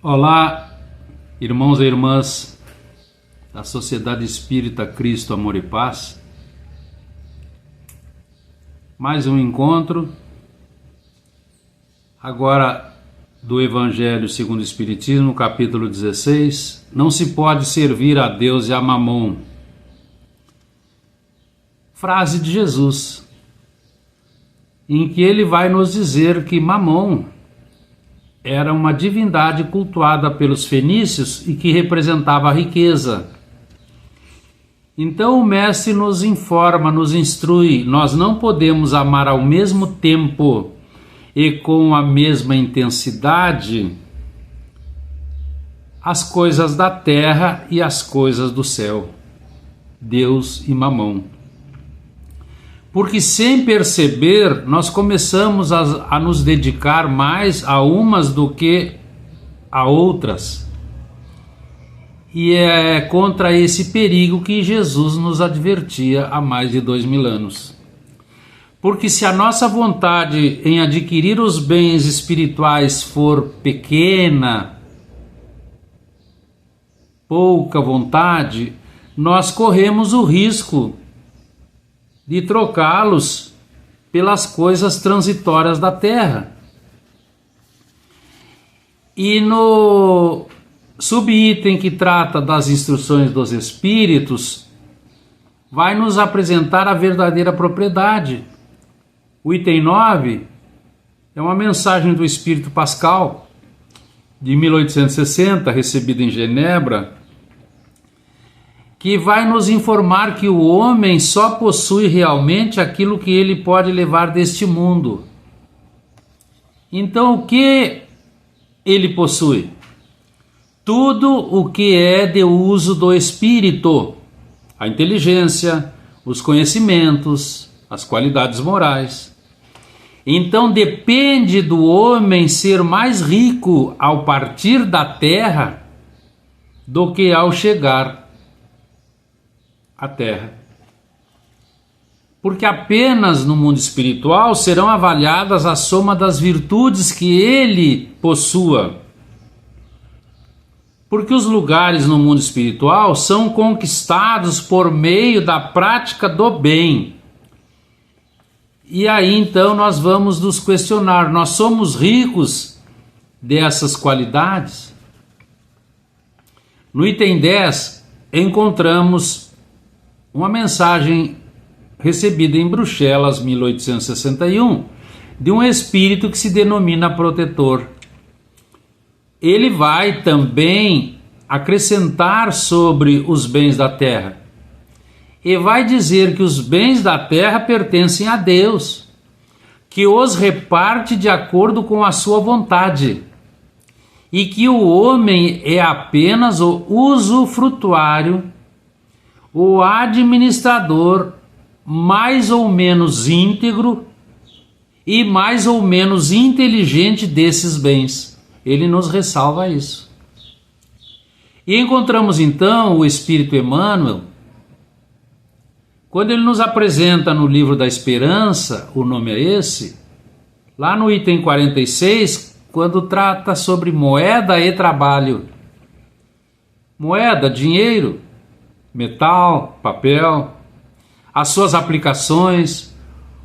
Olá, irmãos e irmãs da Sociedade Espírita Cristo, Amor e Paz. Mais um encontro, agora do Evangelho segundo o Espiritismo, capítulo 16. Não se pode servir a Deus e a Mamon. Frase de Jesus, em que ele vai nos dizer que Mamon era uma divindade cultuada pelos fenícios e que representava a riqueza. Então o mestre nos informa, nos instrui: nós não podemos amar ao mesmo tempo e com a mesma intensidade as coisas da terra e as coisas do céu, Deus e Mamon. Porque sem perceber, nós começamos a nos dedicar mais a umas do que a outras. E é contra esse perigo que Jesus nos advertia há mais de 2000 anos. Porque se a nossa vontade em adquirir os bens espirituais for pequena, pouca vontade, nós corremos o risco de trocá-los pelas coisas transitórias da terra. E no subitem que trata das instruções dos espíritos, vai nos apresentar a verdadeira propriedade. O item 9 é uma mensagem do Espírito Pascal, de 1860, recebida em Genebra, que vai nos informar que o homem só possui realmente aquilo que ele pode levar deste mundo. Então, o que ele possui? Tudo o que é de uso do espírito: a inteligência, os conhecimentos, as qualidades morais. Então, depende do homem ser mais rico ao partir da terra do que ao chegar a terra. Porque apenas no mundo espiritual serão avaliadas a soma das virtudes que ele possua. Porque os lugares no mundo espiritual são conquistados por meio da prática do bem. E aí então nós vamos nos questionar: nós somos ricos dessas qualidades? No item 10 encontramos uma mensagem recebida em Bruxelas, 1861, de um espírito que se denomina protetor. Ele vai também acrescentar sobre os bens da terra e vai dizer que os bens da terra pertencem a Deus, que os reparte de acordo com a sua vontade e que o homem é apenas o usufrutuário, o administrador mais ou menos íntegro e mais ou menos inteligente desses bens. Ele nos ressalva isso. E encontramos então o Espírito Emmanuel, quando ele nos apresenta no Livro da Esperança, o nome é esse, lá no item 46, quando trata sobre moeda e trabalho. Moeda, dinheiro, metal, papel, as suas aplicações,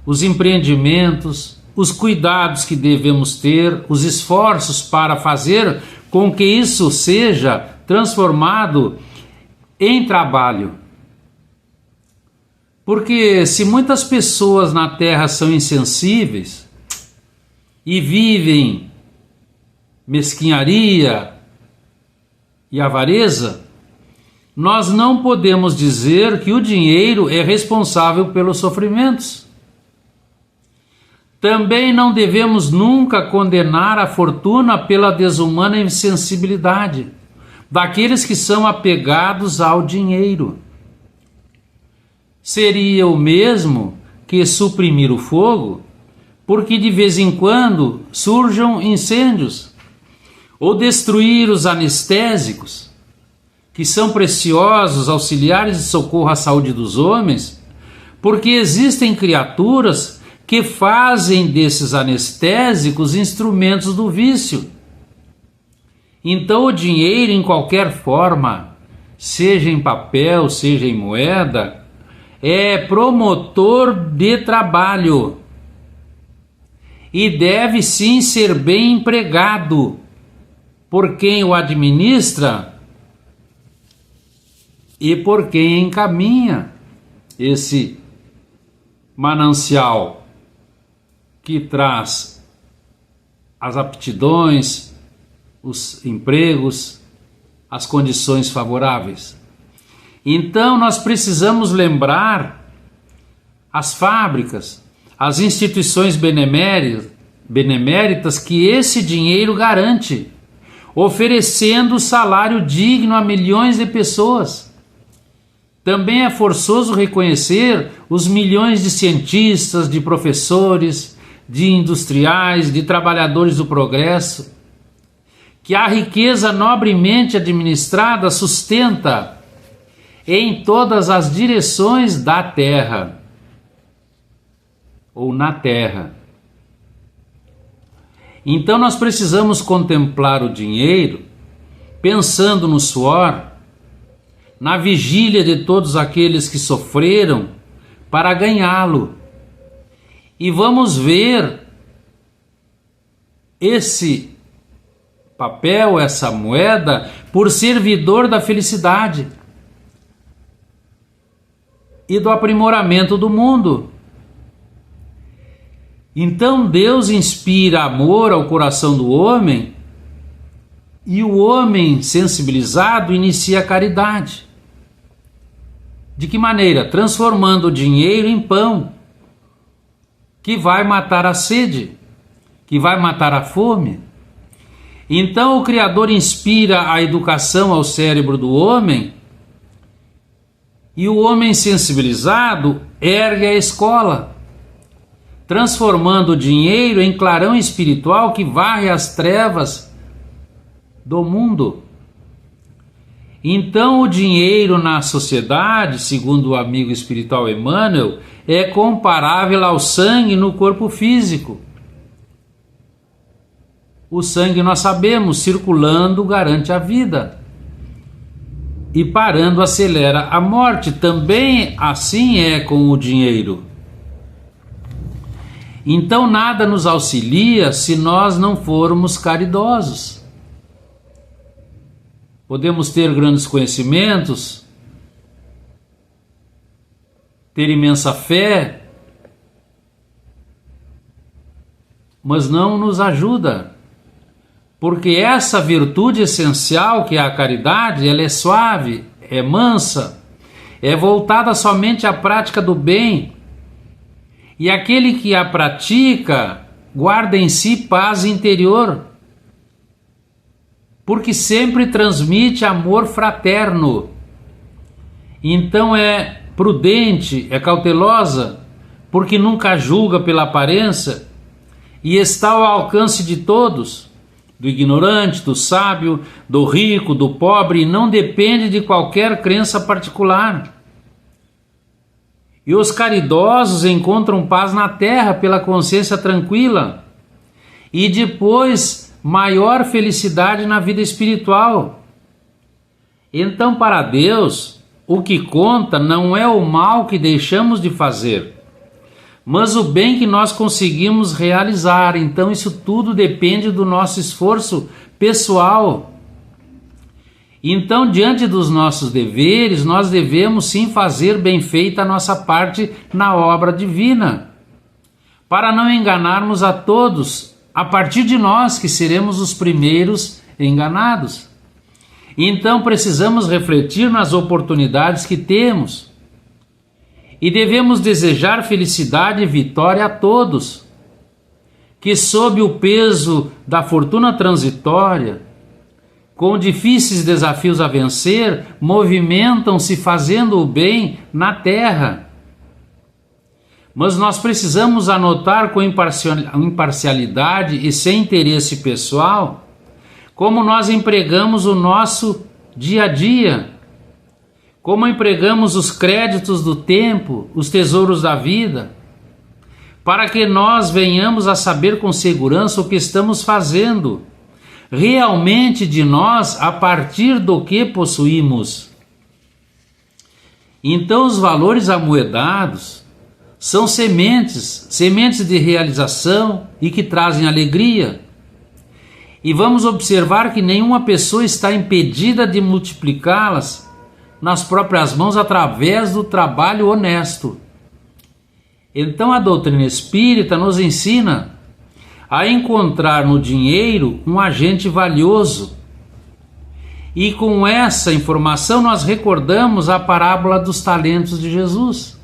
os empreendimentos, os cuidados que devemos ter, os esforços para fazer com que isso seja transformado em trabalho. Porque se muitas pessoas na Terra são insensíveis e vivem mesquinharia e avareza, nós não podemos dizer que o dinheiro é responsável pelos sofrimentos. Também não devemos nunca condenar a fortuna pela desumana insensibilidade daqueles que são apegados ao dinheiro. Seria o mesmo que suprimir o fogo, porque de vez em quando surjam incêndios, ou destruir os anestésicos, que são preciosos auxiliares de socorro à saúde dos homens, porque existem criaturas que fazem desses anestésicos instrumentos do vício. Então o dinheiro, em qualquer forma, seja em papel, seja em moeda, é promotor de trabalho e deve sim ser bem empregado por quem o administra e por quem encaminha esse manancial que traz as aptidões, os empregos, as condições favoráveis. Então nós precisamos lembrar as fábricas, as instituições beneméritas que esse dinheiro garante, oferecendo salário digno a milhões de pessoas. Também é forçoso reconhecer os milhões de cientistas, de professores, de industriais, de trabalhadores do progresso, que a riqueza nobremente administrada sustenta em todas as direções da terra, ou na terra. Então nós precisamos contemplar o dinheiro pensando no suor, na vigília de todos aqueles que sofreram para ganhá-lo. E vamos ver esse papel, essa moeda, por servidor da felicidade e do aprimoramento do mundo. Então Deus inspira amor ao coração do homem e o homem sensibilizado inicia a caridade. De que maneira? Transformando o dinheiro em pão, que vai matar a sede, que vai matar a fome. Então o Criador inspira a educação ao cérebro do homem e o homem sensibilizado ergue a escola, transformando o dinheiro em clarão espiritual que varre as trevas do mundo. Então o dinheiro na sociedade, segundo o amigo espiritual Emmanuel, é comparável ao sangue no corpo físico. O sangue, nós sabemos, circulando garante a vida e parando acelera a morte. Também assim é com o dinheiro. Então nada nos auxilia se nós não formos caridosos. Podemos ter grandes conhecimentos, ter imensa fé, mas não nos ajuda, porque essa virtude essencial que é a caridade, ela é suave, é mansa, é voltada somente à prática do bem, e aquele que a pratica guarda em si paz interior, porque sempre transmite amor fraterno. Então é prudente, é cautelosa, porque nunca julga pela aparência e está ao alcance de todos, do ignorante, do sábio, do rico, do pobre, e não depende de qualquer crença particular. E os caridosos encontram paz na terra pela consciência tranquila e depois maior felicidade na vida espiritual. Então, para Deus, o que conta não é o mal que deixamos de fazer, mas o bem que nós conseguimos realizar. Então, isso tudo depende do nosso esforço pessoal. Então, diante dos nossos deveres, nós devemos sim fazer bem feita a nossa parte na obra divina, para não enganarmos a todos, a partir de nós que seremos os primeiros enganados. Então precisamos refletir nas oportunidades que temos e devemos desejar felicidade e vitória a todos, que sob o peso da fortuna transitória, com difíceis desafios a vencer, movimentam-se fazendo o bem na terra. Mas nós precisamos anotar com imparcialidade e sem interesse pessoal como nós empregamos o nosso dia a dia, como empregamos os créditos do tempo, os tesouros da vida, para que nós venhamos a saber com segurança o que estamos fazendo, realmente de nós a partir do que possuímos. Então os valores amoedados são sementes de realização e que trazem alegria. E vamos observar que nenhuma pessoa está impedida de multiplicá-las nas próprias mãos através do trabalho honesto. Então a doutrina espírita nos ensina a encontrar no dinheiro um agente valioso. E com essa informação nós recordamos a parábola dos talentos de Jesus.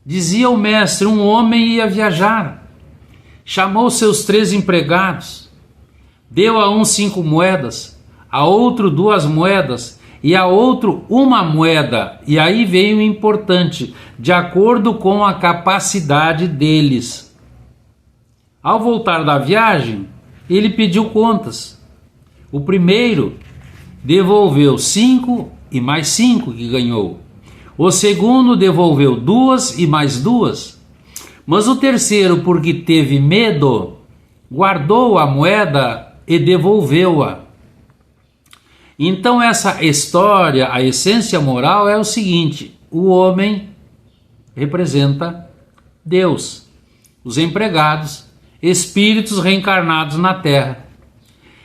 Dizia o mestre: um homem ia viajar, chamou seus 3 empregados, deu a um 5 moedas, a outro 2 moedas e a outro 1 moeda. E aí veio o importante, de acordo com a capacidade deles. Ao voltar da viagem, ele pediu contas. O primeiro devolveu 5 e mais 5 que ganhou. O segundo devolveu 2 e mais 2. Mas o terceiro, porque teve medo, guardou a moeda e devolveu-a. Então essa história, a essência moral é o seguinte: o homem representa Deus, os empregados, espíritos reencarnados na terra.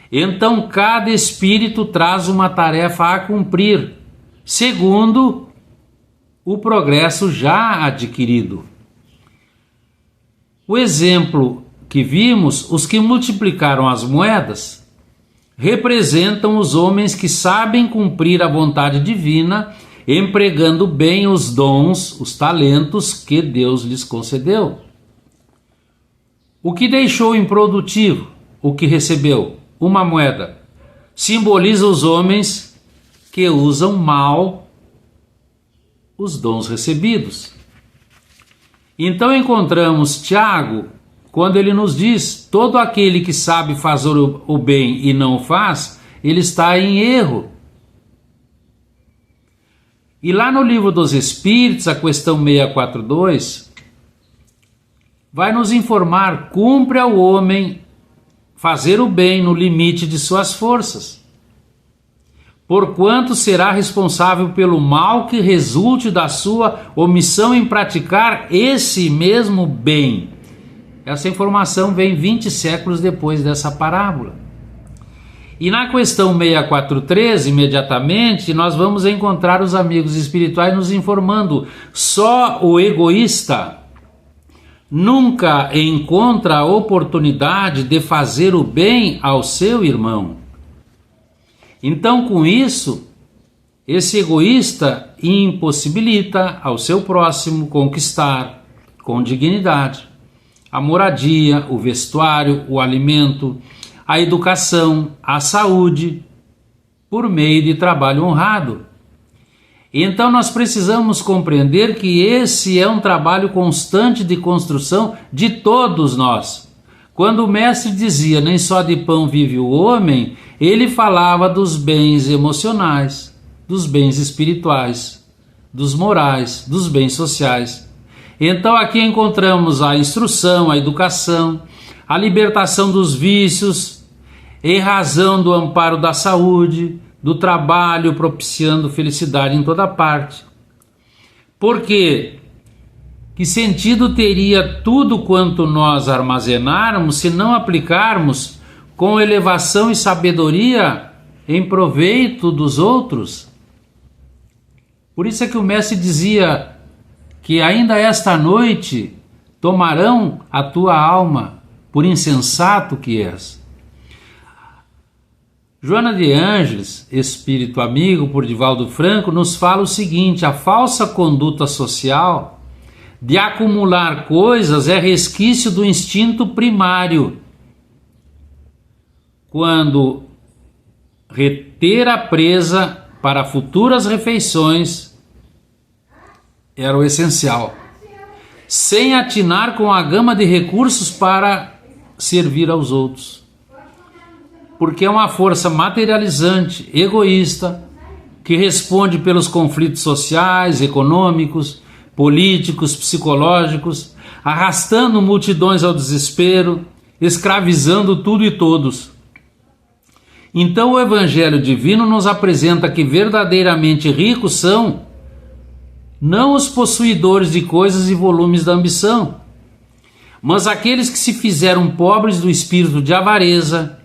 Então cada espírito traz uma tarefa a cumprir, segundo o progresso já adquirido. O exemplo que vimos, os que multiplicaram as moedas, representam os homens que sabem cumprir a vontade divina, empregando bem os dons, os talentos que Deus lhes concedeu. O que deixou improdutivo, o que recebeu, 1 moeda, simboliza os homens que usam mal os dons recebidos. Então encontramos Tiago, quando ele nos diz: todo aquele que sabe fazer o bem e não o faz, ele está em erro. E lá no Livro dos Espíritos, a questão 642, vai nos informar: cumpre ao homem fazer o bem no limite de suas forças, porquanto será responsável pelo mal que resulte da sua omissão em praticar esse mesmo bem. Essa informação vem 20 séculos depois dessa parábola. E na questão 643, imediatamente, nós vamos encontrar os amigos espirituais nos informando: só o egoísta nunca encontra a oportunidade de fazer o bem ao seu irmão. Então, com isso, esse egoísta impossibilita ao seu próximo conquistar com dignidade a moradia, o vestuário, o alimento, a educação, a saúde, por meio de trabalho honrado. Então nós precisamos compreender que esse é um trabalho constante de construção de todos nós. Quando o mestre dizia: nem só de pão vive o homem, ele falava dos bens emocionais, dos bens espirituais, dos morais, dos bens sociais. Então aqui encontramos a instrução, a educação, a libertação dos vícios, em razão do amparo da saúde, do trabalho, propiciando felicidade em toda parte. Porque que sentido teria tudo quanto nós armazenarmos se não aplicarmos com elevação e sabedoria em proveito dos outros? Por isso é que o mestre dizia que ainda esta noite tomarão a tua alma, por insensato que és. Joana de Ângeles, espírito amigo por Divaldo Franco, nos fala o seguinte: a falsa conduta social de acumular coisas é resquício do instinto primário, quando reter a presa para futuras refeições era o essencial, sem atinar com a gama de recursos para servir aos outros. Porque é uma força materializante, egoísta, que responde pelos conflitos sociais, econômicos, políticos, psicológicos, arrastando multidões ao desespero, escravizando tudo e todos. Então o Evangelho Divino nos apresenta que verdadeiramente ricos são não os possuidores de coisas e volumes da ambição, mas aqueles que se fizeram pobres do espírito de avareza,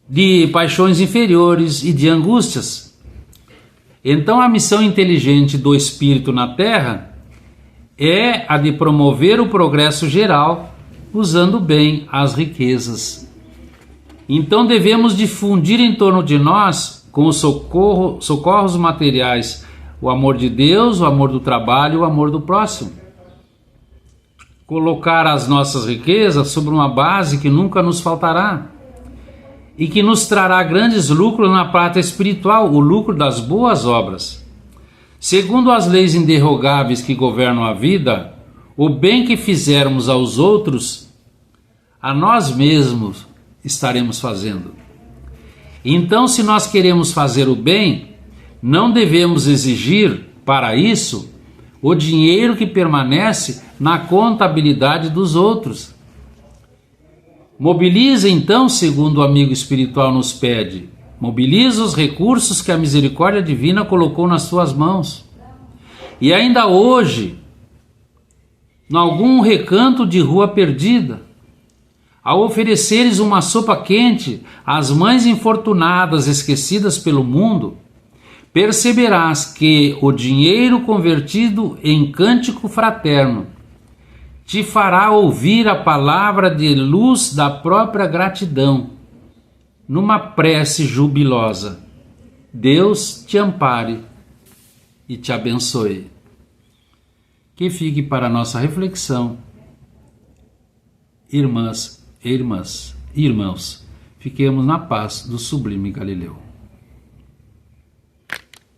de paixões inferiores e de angústias. Então a missão inteligente do espírito na Terra é a de promover o progresso geral, usando bem as riquezas. Então devemos difundir em torno de nós, com os socorros materiais, o amor de Deus, o amor do trabalho e o amor do próximo. Colocar as nossas riquezas sobre uma base que nunca nos faltará e que nos trará grandes lucros na parte espiritual, o lucro das boas obras. Segundo as leis inderrogáveis que governam a vida, o bem que fizermos aos outros, a nós mesmos estaremos fazendo. Então, se nós queremos fazer o bem, não devemos exigir, para isso, o dinheiro que permanece na contabilidade dos outros. Mobiliza então, segundo o amigo espiritual nos pede, mobiliza os recursos que a misericórdia divina colocou nas suas mãos. E ainda hoje, em algum recanto de rua perdida, ao ofereceres uma sopa quente às mães infortunadas esquecidas pelo mundo, perceberás que o dinheiro convertido em cântico fraterno te fará ouvir a palavra de luz da própria gratidão, numa prece jubilosa. Deus te ampare e te abençoe. Que fique para a nossa reflexão, irmãs e irmãos, fiquemos na paz do sublime Galileu.